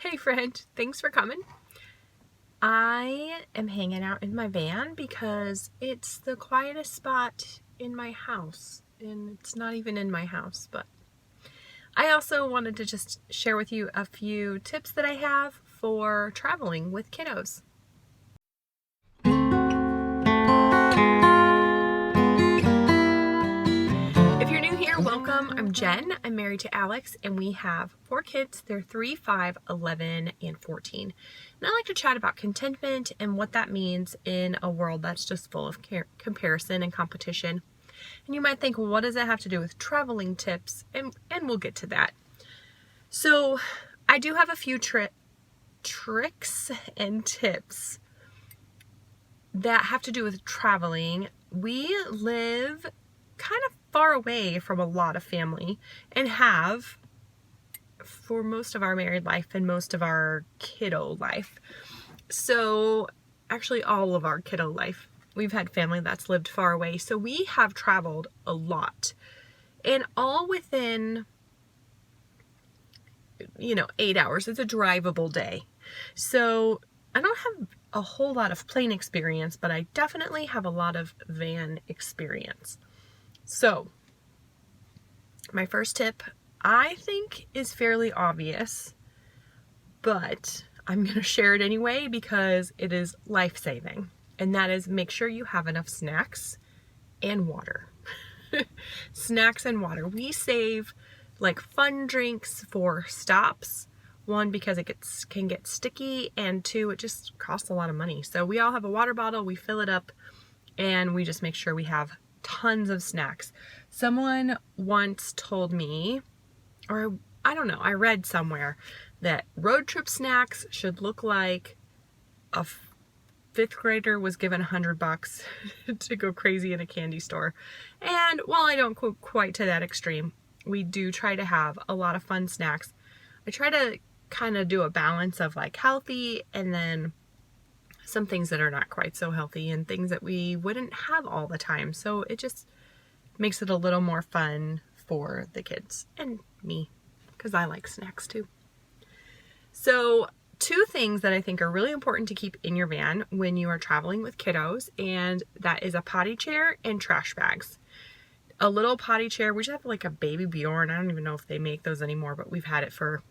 Hey friend, thanks for coming. I am hanging out in my van because it's the quietest spot in my house, and it's not even in my house, but I also wanted to just share with you a few tips that I have for traveling with kiddos. If you're new here, welcome. I'm Jen. I'm married to Alex, and we have 4 kids. They're 3, 5, 11, and 14. And I like to chat about contentment and what that means in a world that's just full of comparison and competition. And you might think, well, what does that have to do with traveling tips? And we'll get to that. So I do have a few tricks and tips that have to do with traveling. We live kind of far away from a lot of family and have for most of our married life and most of our kiddo life. So actually all of our kiddo life, we've had family that's lived far away. So we have traveled a lot, and all within 8 hours. It's a drivable day. So I don't have a whole lot of plane experience, but I definitely have a lot of van experience. So my first tip, I think, is fairly obvious, but I'm going to share it anyway because it is life-saving. And that is, make sure you have enough snacks and water. Snacks and water. We save like fun drinks for stops. 1, because it can get sticky, and 2, it just costs a lot of money. So we all have a water bottle, we fill it up, and we just make sure we have tons of snacks. Someone once told me, or I don't know, I read somewhere that road trip snacks should look like a 5th grader was given $100 to go crazy in a candy store. And while I don't go quite to that extreme, we do try to have a lot of fun snacks. I try to kind of do a balance of like healthy and then some things that are not quite so healthy and things that we wouldn't have all the time. So it just makes it a little more fun for the kids and me, because I like snacks too. So 2 things that I think are really important to keep in your van when you are traveling with kiddos, and that is a potty chair and trash bags. A little potty chair, we just have like a baby Bjorn. I don't even know if they make those anymore, but we've had it for,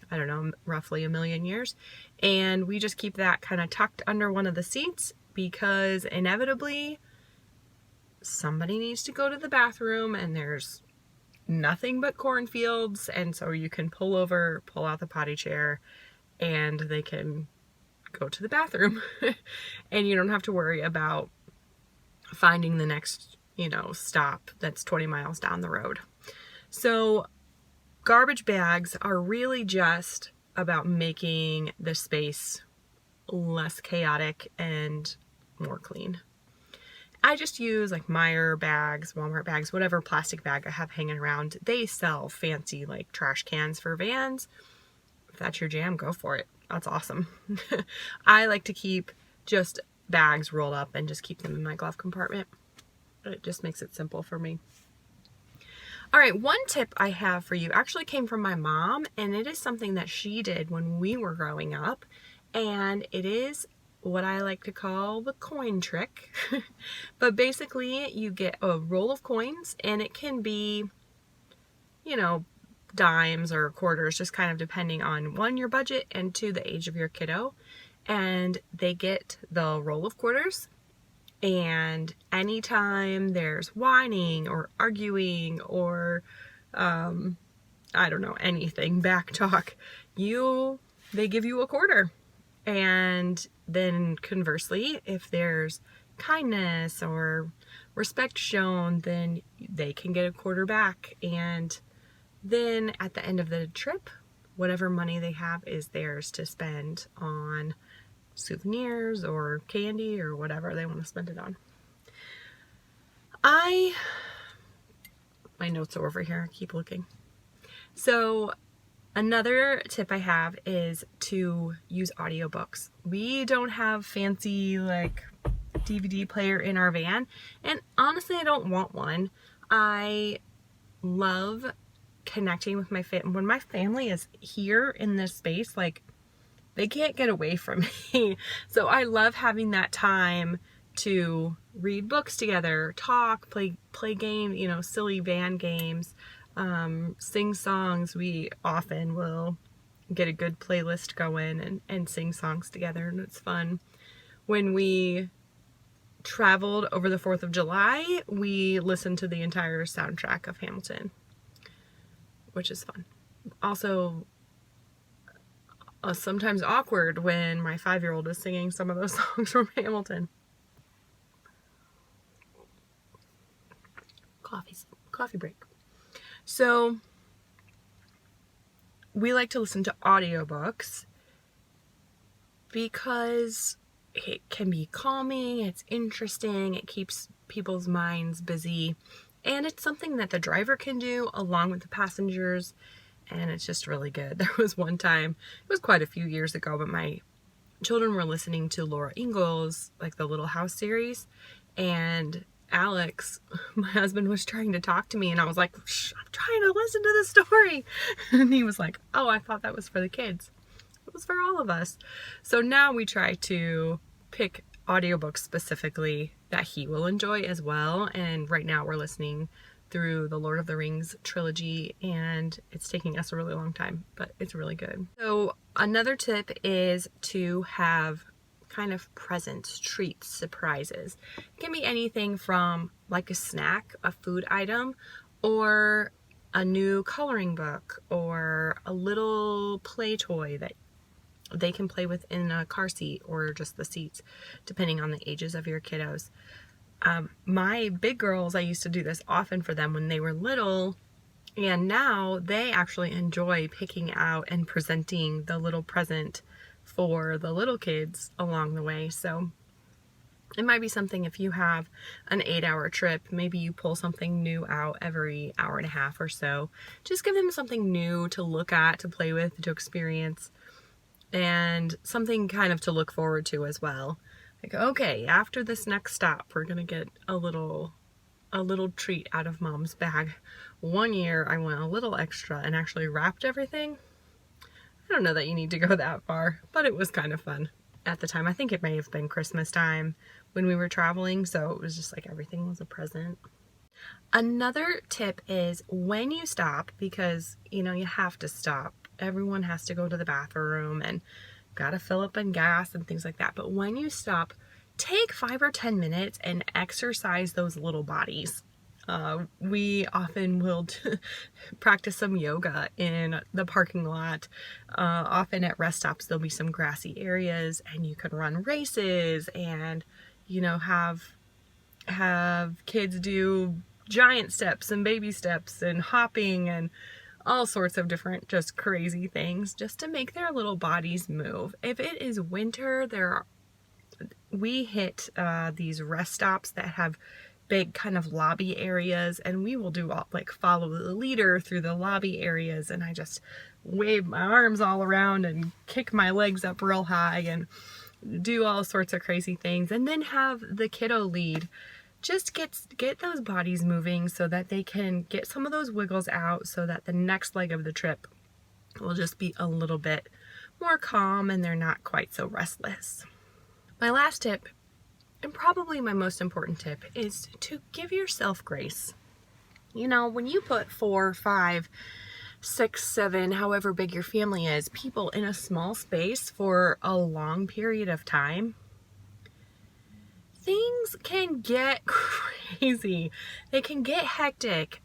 I don't know, roughly 1,000,000 years. And we just keep that kind of tucked under one of the seats because inevitably somebody needs to go to the bathroom and there's nothing but cornfields. And so you can pull out the potty chair, and they can go to the bathroom. And you don't have to worry about finding the next stop that's 20 miles down the road. So garbage bags are really just about making the space less chaotic and more clean. I just use like Meijer bags, Walmart bags, whatever plastic bag I have hanging around. They sell fancy like trash cans for vans. If that's your jam, go for it. That's awesome. I like to keep just bags rolled up and just keep them in my glove compartment. It just makes it simple for me. All right, one tip I have for you actually came from my mom, and it is something that she did when we were growing up, and it is what I like to call the coin trick. But basically, you get a roll of coins, and it can be, dimes or quarters, just kind of depending on 1, your budget, and 2, the age of your kiddo. And they get the roll of quarters. And anytime there's whining or arguing or, I don't know, anything, back talk, they give you a quarter. And then conversely, if there's kindness or respect shown, then they can get a quarter back. And then at the end of the trip, whatever money they have is theirs to spend on souvenirs or candy or whatever they want to spend it on. My notes are over here. I keep looking. So another tip I have is to use audiobooks. We don't have fancy like DVD player in our van, and honestly I don't want one. I love connecting with my family. When my family is here in this space, like, they can't get away from me. So I love having that time to read books together, talk, play games, you know, silly van games, sing songs. We often will get a good playlist going and sing songs together, and it's fun. When we traveled over the 4th of July, we listened to the entire soundtrack of Hamilton, which is fun. Also, sometimes awkward when my 5-year-old is singing some of those songs from Hamilton. Coffee break. So we like to listen to audiobooks because it can be calming, it's interesting, it keeps people's minds busy, and it's something that the driver can do along with the passengers, and it's just really good. There was one time, it was quite a few years ago, but my children were listening to Laura Ingalls, like the Little House series, and Alex, my husband, was trying to talk to me, and I was like, shh, I'm trying to listen to the story. And he was like, oh, I thought that was for the kids. It was for all of us. So now we try to pick audiobooks specifically that he will enjoy as well. And right now we're listening through the Lord of the Rings trilogy, and it's taking us a really long time, but it's really good. So another tip is to have kind of presents, treats, surprises. It can be anything from like a snack, a food item, or a new coloring book, or a little play toy that they can play with in a car seat or just the seats, depending on the ages of your kiddos. My big girls, I used to do this often for them when they were little, and now they actually enjoy picking out and presenting the little present for the little kids along the way. So it might be something, if you have an 8-hour trip, maybe you pull something new out every hour and a half or so. Just give them something new to look at, to play with, to experience, and something kind of to look forward to as well. Like, okay, after this next stop, we're gonna get a little treat out of mom's bag. One year I went a little extra and actually wrapped everything. I don't know that you need to go that far, but it was kind of fun at the time. I think it may have been Christmas time when we were traveling, so it was just like everything was a present. Another tip is when you stop, because you know you have to stop. Everyone has to go to the bathroom and gotta fill up on gas and things like that. But when you stop, take 5 or 10 minutes and exercise those little bodies. We often will practice some yoga in the parking lot. Often at rest stops, there'll be some grassy areas, and you can run races and, you know, have kids do giant steps and baby steps and hopping and all sorts of different just crazy things just to make their little bodies move. If it is winter, we hit these rest stops that have big kind of lobby areas, and we will do all, like, follow the leader through the lobby areas, and I just wave my arms all around and kick my legs up real high and do all sorts of crazy things, and then have the kiddo lead. Just get those bodies moving so that they can get some of those wiggles out, so that the next leg of the trip will just be a little bit more calm and they're not quite so restless. My last tip, and probably my most important tip, is to give yourself grace. You know, when you put 4, 5, 6, 7, however big your family is, people in a small space for a long period of time, things can get crazy. They can get hectic.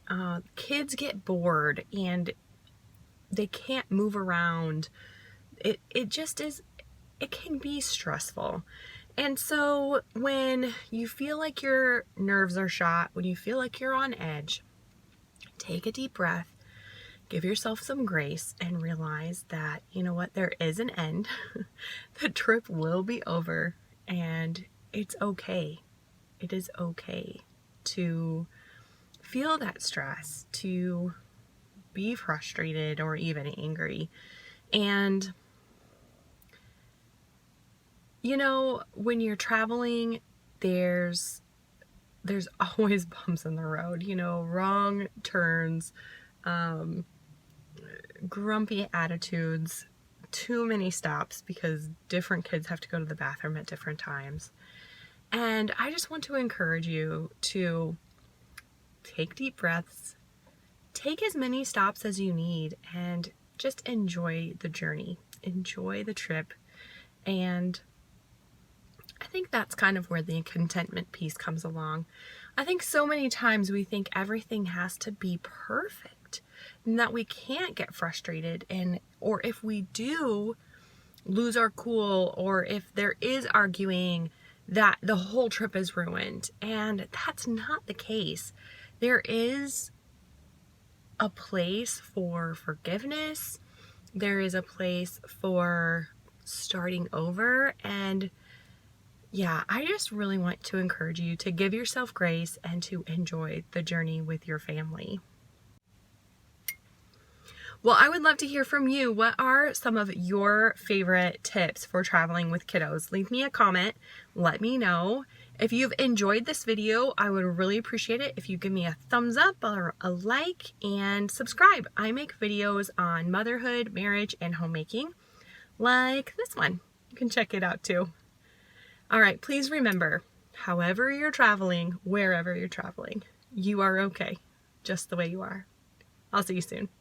Kids get bored and they can't move around. It just is, it can be stressful. And so when you feel like your nerves are shot, when you feel like you're on edge, take a deep breath, give yourself some grace, and realize that, you know what, there is an end. The trip will be over, and it's okay. It is okay to feel that stress, to be frustrated or even angry. And you know, when you're traveling, there's always bumps in the road, you know, wrong turns, grumpy attitudes, too many stops because different kids have to go to the bathroom at different times. And I just want to encourage you to take deep breaths, take as many stops as you need, and just enjoy the journey, enjoy the trip. And I think that's kind of where the contentment piece comes along. I think so many times we think everything has to be perfect and that we can't get frustrated, or if we do lose our cool, or if there is arguing, that the whole trip is ruined. And that's not the case. There is a place for forgiveness. There is a place for starting over. And yeah, I just really want to encourage you to give yourself grace and to enjoy the journey with your family. Well, I would love to hear from you. What are some of your favorite tips for traveling with kiddos? Leave me a comment. Let me know. If you've enjoyed this video, I would really appreciate it if you give me a thumbs up or a like and subscribe. I make videos on motherhood, marriage, and homemaking, like this one. You can check it out too. All right, please remember, however you're traveling, wherever you're traveling, you are okay, just the way you are. I'll see you soon.